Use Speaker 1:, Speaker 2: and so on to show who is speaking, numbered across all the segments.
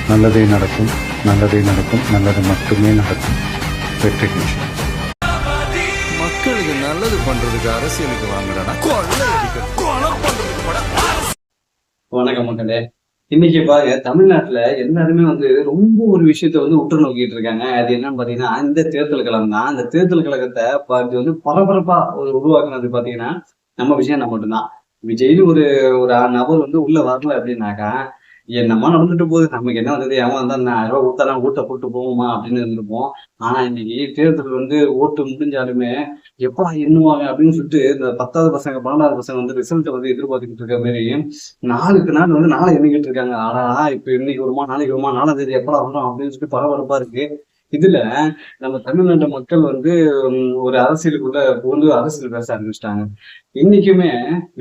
Speaker 1: நல்லதே நடக்கும், நல்லதே நடக்கும், நல்லது மட்டுமே நடக்கும். வெற்றி நிச்சயம்.
Speaker 2: மக்களுக்கு நல்லது பண்றதுக்கு அரசியலுக்கு வாங்குறானா
Speaker 3: வணக்கம் மக்களே. இன்னைக்கு பாருங்க, தமிழ்நாட்டுல எல்லாருமே ரொம்ப ஒரு விஷயத்த உற்று நோக்கிட்டு இருக்காங்க. அது என்னன்னு பாத்தீங்கன்னா, இந்த தேர்தல் கழகம் தான். அந்த தேர்தல் கழகத்தை பரபரப்பா உருவாக்குனது பாத்தீங்கன்னா நம்ம விஜயண்ணா மட்டும்தான். விஜய்னு ஒரு ஒரு நபர் உள்ள வரல அப்படின்னாக்கா, என்னமா நடந்துட்டு போகுது, நமக்கு என்ன வந்தது, ஏமா இருந்தா 1000 ரூபாய் கொடுத்தா ஓட்டை போட்டு போவோமா அப்படின்னு இருந்திருப்போம். ஆனா இன்னைக்கு தேர்தல் ஓட்டு முடிஞ்சாலுமே எப்பா எண்ணுவாங்க அப்படின்னு சொல்லிட்டு இந்த 10வது பசங்க 12வது பசங்க ரிசல்ட்டை எதிர்பார்த்துக்கிட்டு இருக்க மாதிரி நாளுக்கு நாள் நாளை எண்ணிக்கிட்டு இருக்காங்க. ஆனா இப்ப இன்னைக்கு வருமா, நாளைக்கு வருமா, 4ஆம் தேதி எப்படா வரும் அப்படின்னு சொல்லிட்டு பரபரப்பா இருக்கு. இதுல நம்ம தமிழ்நாட்டு மக்கள் ஒரு அரசியலுக்குள்ள அரசியல் பேச ஆரம்பிச்சிட்டாங்க. இன்னைக்குமே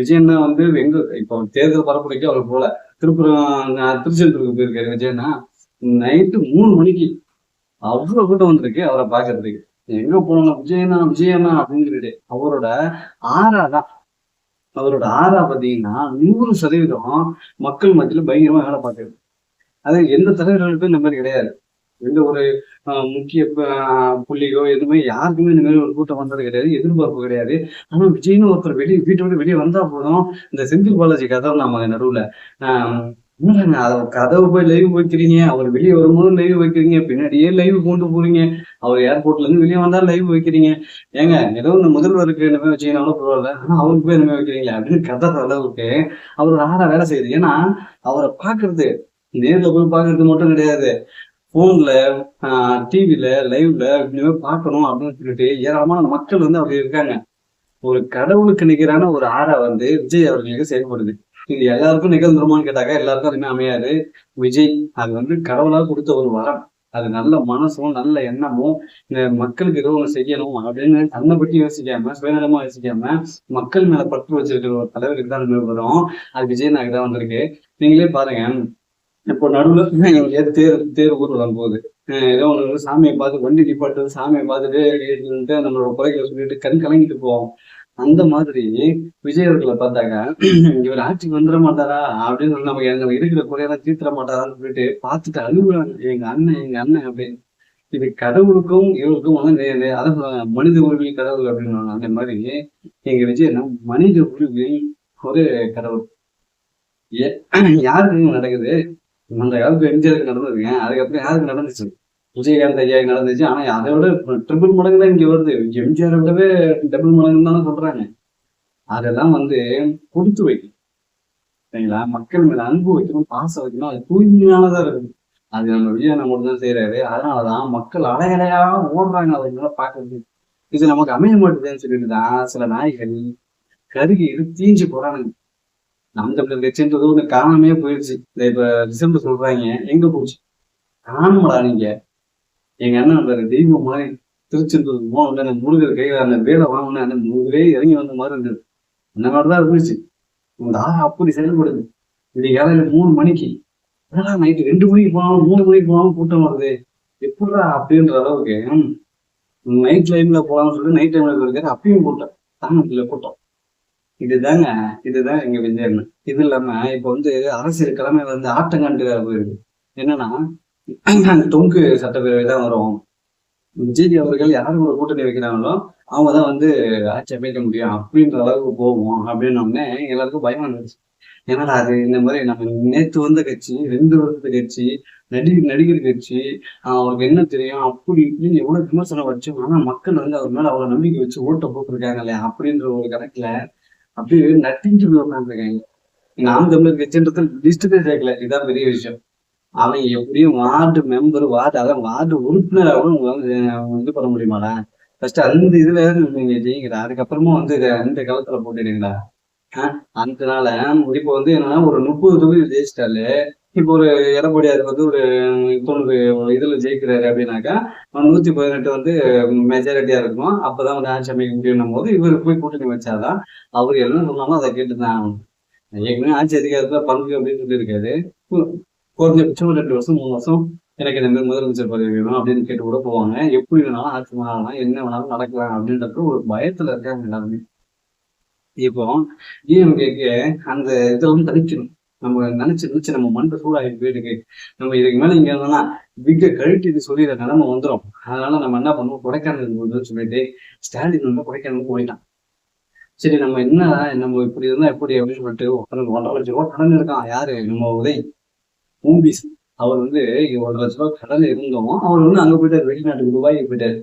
Speaker 3: விஜயண்ணா எங்க இப்போ தேர்தல் பரப்புரைக்கு அவர் போல திருச்செந்தூருக்கு போயிருக்காரு. விஜயண்ணா நைட்டு 3 மணிக்கு அவ்வளவு கூட்டம் வந்திருக்கு அவரை பாக்குறதுக்கு. எங்க போனோம் விஜயண்ணா விஜயண்ணா அப்படின்னு சொல்லிட்டு அவரோட ஆறாதான் அவரோட ஆறா பாத்தீங்கன்னா 100% மக்கள் மத்தியில பயங்கரமா வேலை பார்க்குது. அது எந்த தலைவர்களுக்கும் இந்த மாதிரி கிடையாது. எந்த ஒரு முக்கிய புள்ளிகோ எதுவுமே யாருக்குமே இந்த மாதிரி ஒரு கூட்டம் வந்தது கிடையாது, எதிர்பார்ப்பு கிடையாது. ஆனா விஜய்னு ஒருத்தர் வீட்டை விட்டு வெளியே வந்தா போதும், இந்த செந்தில் பாலாஜி கதை நம்ம நடுவுல கதவு போய் லைவ் வைக்கிறீங்க, அவர் வெளியே வரும்போது லைவ் வைக்கிறீங்க, பின்னாடியே லைவ் கொண்டு போறீங்க, அவர் ஏர்போர்ட்ல இருந்து வெளியே வந்தா லைவ் வைக்கிறீங்க. ஏங்க ஏதோ இந்த முதல்வருக்கு என்ன வச்சீங்கன்னாலும் பரவாயில்ல, ஆனா அவருக்கு போய் என்ன வைக்கிறீங்களா அப்படின்னு கதை அளவுக்கு அவரோட ஆறா வேலை செய்யுது. ஏன்னா அவரை பாக்குறது நேர்ல போய் பாக்குறது மட்டும் கிடையாது, போன்ல டிவில லைவ்ல பார்க்கணும் அப்படின்னு சொல்லிட்டு ஏராளமான மக்கள் அப்படி இருக்காங்க. ஒரு கடவுளுக்கு நிகரான ஒரு ஆறா விஜய் அவர்களுக்கு செயல்படுது. இது எல்லாருக்கும் நிகழ்ந்துருமான்னு கேட்டாக்கா எல்லாருக்கும் அதுமே அமையாது. விஜய் அது கடவுளாக கொடுத்த ஒரு வரம். அது நல்ல மனசும் நல்ல எண்ணமும் இந்த மக்களுக்கு ஏதோ ஒன்று செய்யணும் அப்படின்னு தன்னை பற்றி யோசிக்காம சுயநலமா யோசிக்காம மக்கள் மேல பற்று வச்சிருக்கிற ஒரு தலைவருக்கு தான் வரும். அது விஜய் நாக்கு தான் வந்திருக்கு. நீங்களே பாருங்க, இப்போ நடுவுல தேர் ஊர்வலம் போகுது, ஏதோ ஒன்று சாமியை பார்த்து வண்டி நிப்பாட்டு சாமியை பார்த்துட்டு நம்மளோட குறைகளை சொல்லிட்டு கண் கலங்கிட்டு போவோம். அந்த மாதிரி விஜய் அவர்களை பார்த்தாங்க, இவர் ஆட்சிக்கு வந்துட மாட்டாரா அப்படின்னு சொல்லி நமக்கு எங்க இருக்கிற குறையெல்லாம் தீர்த்திட மாட்டாரான்னு சொல்லிட்டு பார்த்துட்டு அழுகுறாங்க, எங்க அண்ணன் அப்படின்னு. இது கடவுளுக்கும் இவருக்கும் அதான் மனித உரிமையில் கடவுள் அப்படின்னு. அந்த மாதிரி எங்க விஜய் மனித உரிமையில் ஒரு கடவுள். யாருக்கு நடக்குது? அந்த காலத்துல எம்ஜிஆருக்கு நடந்ததுங்க, அதுக்கப்புறம் யாருக்கு நடந்துச்சு? விஜயகாந்த் ஐயாவுக்கு நடந்துச்சு. ஆனா அதை விட ட்ரிபிள் மடங்கு தான் இங்க வருது. எம்ஜிஆரை விடவே டபுள் மடங்கு தானே சொல்றாங்க. அதெல்லாம் கொடுத்து வைக்கணும் சரிங்களா, மக்கள் மேல அன்பு வைக்கணும், பாசம் வைக்கணும். அது தூய்மையானதா இருக்குது. அது நம்ம விஜய் மட்டும் தான் செய்யறாரு. அதனாலதான் மக்கள் அலையலையா ஓடுறாங்க அதனால பாக்குறது. இது நமக்கு அமைய மாட்டேதுன்னு சொல்லிட்டுதான் சில நாய்கள் கருகி தீஞ்சு போறானுங்க. நம்ம தமிழர் கட்சின்றது ஒண்ணு காணாமே போயிடுச்சு. இப்ப ரிசல்ட் சொல்றாங்க, எங்க போச்சு? காணமாடா நீங்க. எங்க அண்ணன் தெய்வம் மாதிரி திருச்செந்தூர் போன முருகர் கை அந்த வேலை வாங்கின அந்த முருகரே இறங்கி வந்த மாதிரி இருந்தது. அந்த மாதிரிதான் இருந்துச்சு. இந்த அப்படி செயல்படுது. இப்படி காலையில 3 மணிக்கு நைட்டு 2 மணிக்கு போனாலும் 3 மணிக்கு போனாலும் கூட்டம் வருது எப்படா அப்படின்ற அளவுக்கு. நைட் லைன்ல போலாம்னு சொல்லிட்டு நைட் டைம்ல இருக்காரு, அப்பயும் கூட்டம் தாங்க கூட்டம். இதுதான் எங்க விஜய். இது இல்லாம இப்ப அரசியல் கிழமை ஆட்டங்காண்டு வேற போயிருக்கு. என்னன்னா தொங்கு சட்டப்பேரவை தான் வரும். விஜய் அவர்கள் யாரும் ஒரு கூட்டணி வைக்கிறாங்களோ அவங்கதான் ஆட்சி அமைக்க முடியும் அப்படின்ற அளவுக்கு போவோம் அப்படின்னு எல்லாருக்கும் பயமா இருந்துச்சு. ஏன்னா அது இந்த மாதிரி நம்ம நேற்று வந்த கட்சி, 2 வருஷத்து கட்சி, நடிகர் கட்சி, அவருக்கு என்ன தெரியும் அப்படி இப்படின்னு எவ்வளவு விமர்சனம் வச்சோம். ஆனா மக்கள் அவர் மேல அவ்வளவு நம்பிக்கை வச்சு ஓட்ட போட்டிருக்காங்க இல்லையா அப்படின்ற ஒரு கணக்குல அப்படியே நட்டிஞ்சு போய் உட்காந்துருக்காங்க. நாம் தமிழர் கட்சின்றது லிஸ்ட்டுக்கே சேர்க்கல. இதுதான் பெரிய விஷயம். அவன் எப்படியும் வார்டு மெம்பர் வார்டு உறுப்பினராகவும் இது பண்ண முடியுமாடா? ஃபர்ஸ்ட் அந்த இதுல நீங்க ஜெயிக்கிறா, அதுக்கப்புறமா இந்த காலத்துல போட்டுடுங்களா? அதனால இப்போ என்னன்னா ஒரு 30 தொகுதி ஜெயிச்சிட்டாலே, இப்போ ஒரு எடப்பாடியார் ஒரு 90 இதுல ஜெயிக்கிறாரு அப்படின்னாக்கா 118 மெஜாரிட்டியா இருக்கணும். அப்பதான் ஆட்சி அமைக்க முடியும் போது இவர் போய் கூட்டணி வச்சாதான் அவர் என்ன சொன்னாலும் அதை கேட்டுதான் ஆகணும். ஏற்கனவே ஆட்சி அதிகாரத்துல பங்கு அப்படின்னு சொல்லியிருக்காரு. குறைஞ்சபட்சம் 2 வருஷம் 3 வருஷம் எனக்கு இந்த மாதிரி முதலமைச்சர் பதவி வேணும் அப்படின்னு கேட்டு கூட போவாங்க. எப்படி வேணாலும் ஆட்சி மாறலாம், என்ன வேணாலும் நடக்கலாம் அப்படின்ற ஒரு பயத்துல இருக்காங்க எல்லாருமே. இப்போ டிஎம்கேக்கு அந்த இதெல்லாம் தடுக்கணும். நம்ம நினைச்சு நம்ம மண்டை சூடாகிட்டு போயிருக்கு. நம்ம இதுக்கு மேல இங்க இருந்தோம்னா விக்க கழட்டி இது சொல்லிடுற நிலைமை வந்துடும். அதனால நம்ம என்ன பண்ணுவோம், கொடைக்கானல் சொல்லிட்டு ஸ்டாலின் வந்து கொடைக்கானல் போயிட்டான். சரி நம்ம என்ன நம்ம இப்படி இருந்தா எப்படி அப்படின்னு சொல்லிட்டு 1,50,000 ரூபாய் கடன் இருக்கான். யாரு, நம்ம உதய் மூவிஸ். அவர் வந்து 1,00,000 ரூபாய் கடன் இருந்தோம். அவர் வந்து அங்க போயிட்டாரு, வெளிநாட்டுக்கு துபாய்க்கு போயிட்டாரு.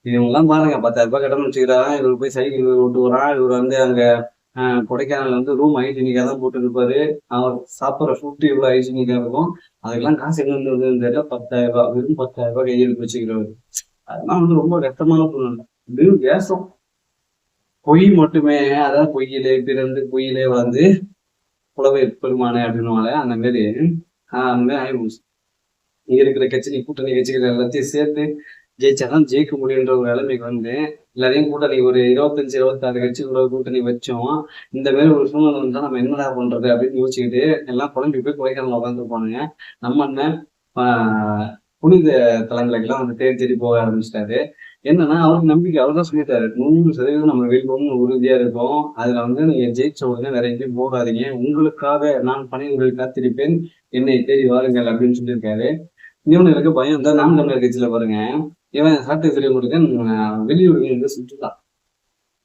Speaker 3: இவங்கெல்லாம் பாருங்க 10,000 ரூபாய் கடன் வச்சுக்கிறாங்க. இவர் போய் சைக்கிள் ஓட்டு வரான். இவர் வந்து அங்க கொடைக்கானல் வந்து ரூம் ஹைஜீனிக்கா தான் போட்டு இருப்பாரு. அவர் சாப்பிட்ற ஃபுட்டு இவ்வளவு ஹைஜீனிக்கா இருக்கும். அதுக்கெல்லாம் காசு எங்க இருந்து தெரியல. 10,000 ரூபாய், வெறும் 10,000 ரூபாய் கையெழுத்து வச்சுக்கிறவர். அதெல்லாம் வந்து ரொம்ப கஷ்டமான சூழ்நிலை. வெறும் வேஷம், பொய் மட்டுமே. அதாவது பொய்யிலே பிறந்து பொய்யிலே வளர்ந்து புலவை பெருமானே அப்படின்னுவாங்க. அந்த மாதிரி ஆயிடுச்சு. இங்க இருக்கிற கட்சி கூட்டணி கட்சிகள் எல்லாத்தையும் சேர்த்து ஜெயிச்சாதான் ஜெயிக்க முடியுன்ற ஒரு நிலைமைக்கு வந்து எல்லாரையும் கூட்டணி ஒரு 25-26 கட்சி கூட கூட்டணி வச்சோம். இந்த மாதிரி ஒரு சூழ்நிலை இருந்தா நம்ம என்னடா பண்றது அப்படின்னு யோசிச்சுக்கிட்டு எல்லாம் குழம்பி போய் கொடைக்கானல் உட்காந்துருப்பானுங்க. நம்ம அண்ணன் புனித தலங்களுக்கெல்லாம் வந்து தேடி போக ஆரம்பிச்சிட்டாரு. என்னன்னா அவருக்கு நம்பிக்கை, அவர் தான் சொல்லிட்டாரு 100% நம்ம வெல்வோம்னு உறுதியா இருக்கும். அதுல வந்து நீங்க ஜெயிச்ச உடனே வேற எங்கேயும் போகாதீங்க, உங்களுக்காக நான் பணிகளை காத்திருப்பேன், என்னை தேடி வாருங்கள் அப்படின்னு சொல்லியிருக்காரு. இவனுக்கு பயம் தான். நாம் தமிழர் கட்சியில பாருங்க, இவன் சாட்டை தெரியவங்களுக்கு வெளியூருக்கு சுற்றுலா.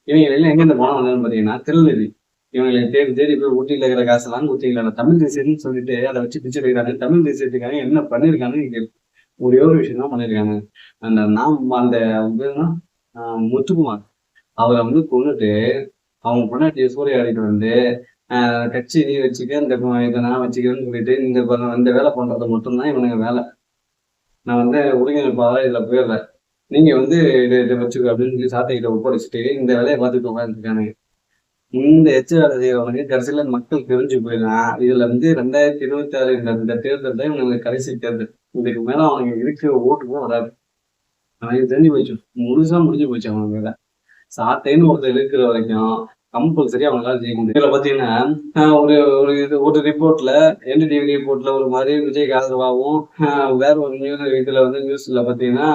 Speaker 3: இவங்க எல்லாம் எங்க இந்த பணம் வந்ததுன்னு பாத்தீங்கன்னா திருநெல்வேலி. இவங்களுக்கு தேடி போய் ஊட்டியில இருக்கிற காசெல்லாம் ஊட்டியில தமிழ் தேசியம்னு சொல்லிட்டு அதை வச்சு பிச்சை எடுக்கிறாங்க. தமிழ் தேசியத்துக்காக என்ன பண்ணிருக்காங்க, ஒரே ஒரு விஷயம் தான் பண்ணிருக்காங்க. அந்த முத்துக்குமார் அவரை வந்து கொண்டுட்டு அவங்க பொண்டாட்டியை சூறையாடிட்டு வந்து கட்சி நீ வச்சுக்க, இதை நான் வச்சுக்கிறேன்னு சொல்லிட்டு இந்த வேலை பண்றது மட்டும்தான் இவனுங்க வேலை. நான் வந்து ஒருங்கிணைப்பாளர் இதுல போயிடுறேன், நீங்க வந்து இதை வச்சுக்க அப்படின்னு சொல்லி சாட்டைகிட்ட ஒப்படைச்சிட்டு இந்த வேலையை பார்த்துட்டு உட்காந்துருக்கானு. இந்த எச்ச வேலை செய்யறவனுக்கு கடைசியில மக்கள் தெரிஞ்சு போயிடலாம். இதுல வந்து 2026 இந்த தேர்தல் தான் இவனுக்கு கடைசி தேர்தல். இதுக்கு மேல அவனுக்கு இருக்கிற ஓட்டுக்கும் வராது. எனக்கு தெரிஞ்சு போச்சு, முழுசா முடிஞ்சு போச்சு அவனுக்கு வேலை. சாட்டைன்னு ஒருத்தர் இருக்கிற வரைக்கும் கம்பல்சரி அவங்களால ஜெயிக்க முடியும். இதுல பாத்தீங்கன்னா ஒரு ரிப்போர்ட்ல NDTV ரிப்போர்ட்ல ஒரு மாதிரி விஜய்க்கு ஆதரவாகவும், வேற ஒரு இதுல வந்து நியூஸ்ல பாத்தீங்கன்னா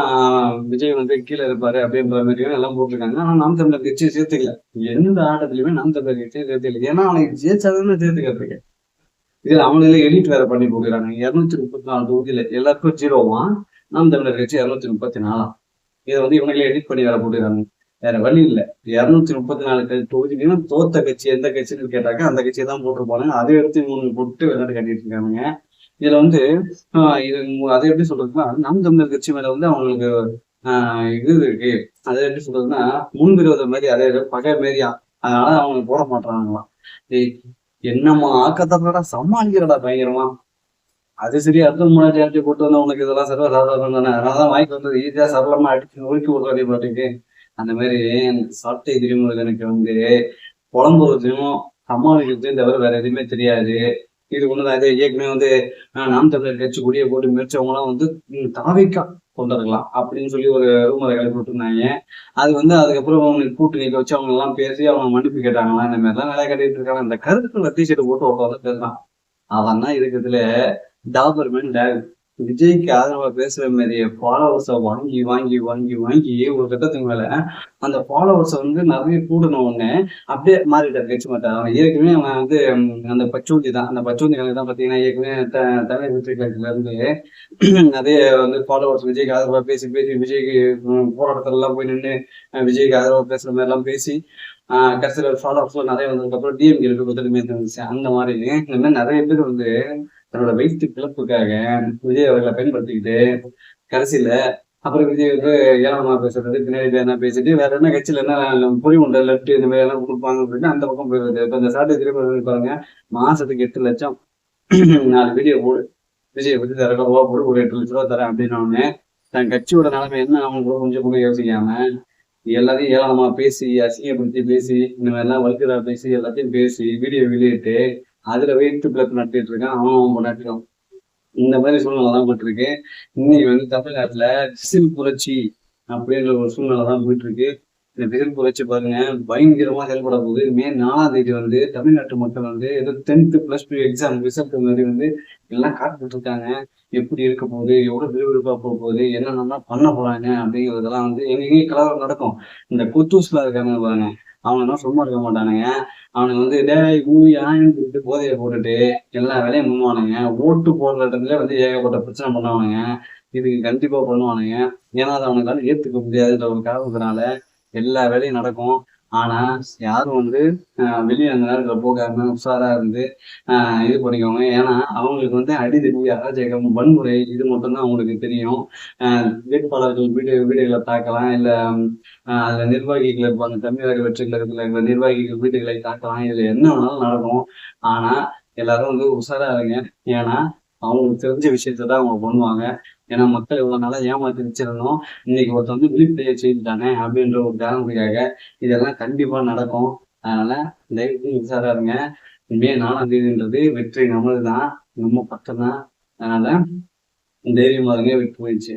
Speaker 3: விஜய் வந்து கீழே இருப்பாரு அப்படின்ற மாதிரியும் எல்லாம் போட்டிருக்காங்க. ஆனா நாம் தமிழர் கட்சியை சேர்த்துக்கல. எந்த ஆட்டத்திலயுமே நாம் தமிழர் கட்சியை சேர்த்துக்கல. ஏன்னா அவனுக்கு ஜெயிச்சாதானே சேர்த்துக்கிறதுக்கு. இதுல அவங்களே எடிட் வேற பண்ணி போட்டுக்கிறாங்க. 234 தொகுதியில எல்லாருக்கும் 0வா, நாம் தமிழர் கட்சி 234. இதை வந்து இவங்களே எடிட் பண்ணி வேற போட்டுக்கிறாங்க. வேற வழி இல்லை. 234 தொகுதியிலும் தோத்த கட்சி எந்த கட்சின்னு கேட்டாக்க அந்த கட்சியை தான் போட்டிருப்பாங்க. அதை எடுத்து இவங்க போட்டு விளையாட்டு கட்டிட்டு இருக்காங்க. இதுல வந்து இது அதை எப்படி சொல்றதுன்னா, நாம் தமிழர் கட்சி மேல வந்து அவங்களுக்கு இது இருக்கு. அதை எப்படி சொல்றதுன்னா முன்விரோத மாதிரி, அதே பகை மாரியா. அதனால அவங்க போட மாட்டாங்களாம். என்னம்மா ஆக்கத்தப்படா சமாளிக்கிறடா பயங்கரமா. அது சரி, அடுத்த முன்னாடி போட்டு வந்தா உனக்கு இதெல்லாம் சர்வ சாதாரணம் தானே. அதனாலதான் வாய்க்கு வந்தது ஈஸியா சரளமா அடிச்சு ஒழுக்கி விடுறாடி பாட்டுக்கு. அந்த மாதிரி சாட்டை திருமுருகனுக்கு வந்து புலம்புறதையும் சமாளிக்கிறதையும் தவிர வேற எதுவுமே தெரியாது. இது ஒண்ணுதான். இது ஏற்கனவே வந்து நாம் தமிழர் கட்சி கொடியை போட்டு முயற்சியவங்க எல்லாம் வந்து தாவிக்கா கொண்டிருக்கலாம் அப்படின்னு சொல்லி ஒரு ரூமரை கிளப்பி விட்டுருந்தாங்க. அது வந்து அதுக்கப்புறம் அவங்களுக்கு கூட்டணி வச்சு அவங்க எல்லாம் பேசி அவங்க மன்னிப்பு கேட்டாங்களா, இந்த மாதிரி எல்லாம் வேலை கட்டிட்டு இருக்காங்க. இந்த கருத்துல டிஷர்ட் போட்டு ஒருத்தவங்க பேசுறான். அவன் தான் இருக்கிறதுல டாபர்மேன் டேக். விஜய்க்கு ஆதரவா பேசுற மாதிரியே ஃபாலோவர்ஸை வாங்கி வாங்கி வாங்கி வாங்கி ஒரு கட்டத்துக்கு மேல அந்த ஃபாலோவர்ஸை வந்து நிறைய கூடணும் ஒண்ணு அப்படியே மாறிட்டார் கட்சி மாட்டார். அவன் ஏற்கனவே அவன் வந்து அந்த பச்சூந்தி தான். அந்த பச்சூந்தி கணக்கு தான் பாத்தீங்கன்னா ஏற்கனவே தமிழக வெற்றி கழகத்துல இருந்து நிறைய வந்து ஃபாலோவர்ஸ் விஜய்க்கு ஆதரவா பேசி பேசி விஜய்க்கு போராட்டத்துல எல்லாம் போய் நின்று விஜய்க்கு ஆதரவா பேசுற மாதிரி எல்லாம் பேசி கடைசியில் ஃபாலோவர்ஸ் நிறைய வந்ததுக்கு அப்புறம் டிஎம்கே கொடுத்துட்டுமே இருந்துச்சு. அந்த மாதிரி இந்த மாதிரி நிறைய பேர் வந்து தன்னோட வயிற்று பிளப்புக்காக விஜய் அவர்களை பயன்படுத்திக்கிட்டு கடைசியில அப்புறம் விஜய் வந்து ஏழாமா பேசுறது, பின்னாடி என்ன பேசிட்டு வேற என்ன கட்சியில என்ன பொறி உண்டை லெப்ட் இந்த மாதிரி எல்லாம் கொடுப்பாங்க அப்படின்னு அந்த பக்கம் போயிடுது. இப்ப இந்த சாட்டை திரும்ப பாருங்க, மாசத்துக்கு 8 லட்சம் 4 வீடியோ போடு, விஜய் பத்தி தரவா போடு, ஒரு 8 லட்ச ரூபா தரேன் அப்படின்னு தன் கட்சியோட நிலைமை என்ன அவங்க கொஞ்சம் கூட யோசிக்காம எல்லாத்தையும் ஏழாமா பேசி அசிங்கப்படுத்தி பேசி இந்த மாதிரிலாம் வல்கரா பேசி எல்லாத்தையும் பேசி வீடியோ வெளியிட்டு அதுல வெயிட்டு பிளப் நடத்திட்டு இருக்கான். அவன் நடத்திடும். இந்த மாதிரி சூழ்நிலை தான் போயிட்டு இருக்கு. இன்னைக்கு வந்து தமிழ்நாட்டுல டிஜிட்டல் புரட்சி அப்படின்ற ஒரு சூழ்நிலை தான் போயிட்டு இருக்கு. இந்த டிஜிட்டல் புரட்சி பாருங்க பயங்கரமா செயல்பட போகுது. மே 4ஆம் தேதி வந்து தமிழ்நாட்டு மக்கள் வந்து ஏதோ 10th +2 எக்ஸாம் ரிசல்ட் மாதிரி வந்து எல்லாம் காட்டுட்டு இருக்காங்க. எப்படி இருக்க போகுது, எவ்வளவு விறுவிறுப்பா போக போகுது, என்னென்னலாம் பண்ண போறாங்க அப்படிங்கிறதெல்லாம் வந்து எங்கேயும் கலவரம் நடக்கும். இந்த குத்தூஸ்ல இருக்காங்க பாருங்க, அவனுங்க சும்மா இருக்க மாட்டானுங்க. அவனுங்க வந்து டேய் ஊயான்னு சொல்லிட்டு போதையை போட்டுட்டு எல்லா வேலையும் பண்ணுவானுங்க. ஓட்டு போடுற இடத்துல வந்து ஏகப்பட்ட பிரச்சனை பண்ணுவானுங்க. இதுக்கு கண்டிப்பா பண்ணுவானுங்க. ஏன்னா அதை அவனுக்கால ஏத்துக்க முடியாதுன்ற ஒரு காரணத்தினால எல்லா வேலையும் நடக்கும். ஆனா யாரும் வந்து வெளியே அந்த நேரத்துல போகாம உஷாரா இருந்து இது பண்ணிக்கோங்க. ஏன்னா அவங்களுக்கு வந்து அடிதடி அராஜகம் வன்முறை இது மட்டும்தான் அவங்களுக்கு தெரியும். வேட்பாளர்கள் வீடுகளை தாக்கலாம், இல்ல அதுல நிர்வாகிகள் இருப்பாங்க, தமிழக வெற்றி கழகத்துல இருக்கிற நிர்வாகிகள் வீடுகளை தாக்கலாம், இதுல என்ன வேணாலும் நடக்கும். ஆனா எல்லாரும் வந்து உஷாரா இருங்க. ஏன்னா அவங்களுக்கு தெரிஞ்ச விஷயத்தான் அவங்க பண்ணுவாங்க. ஏன்னா மக்கள் இவ்வளவு நாளா ஏமாத்தி வச்சிருந்தோம், இன்னைக்கு ஒருத்தர் வந்து விழிப்புடைய செய்துட்டானே அப்படின்ற ஒரு காரணத்துக்காக இதெல்லாம் கண்டிப்பா நடக்கும். அதனால தயவுசெய்து உஷாரா இருங்க. மே 4ஆம் தேதின்றது வெற்றி நம்மளுதான், நம்ம பக்கம் தான். அதனால தைரியமா இருங்க, வெற்றி போயிடுச்சு.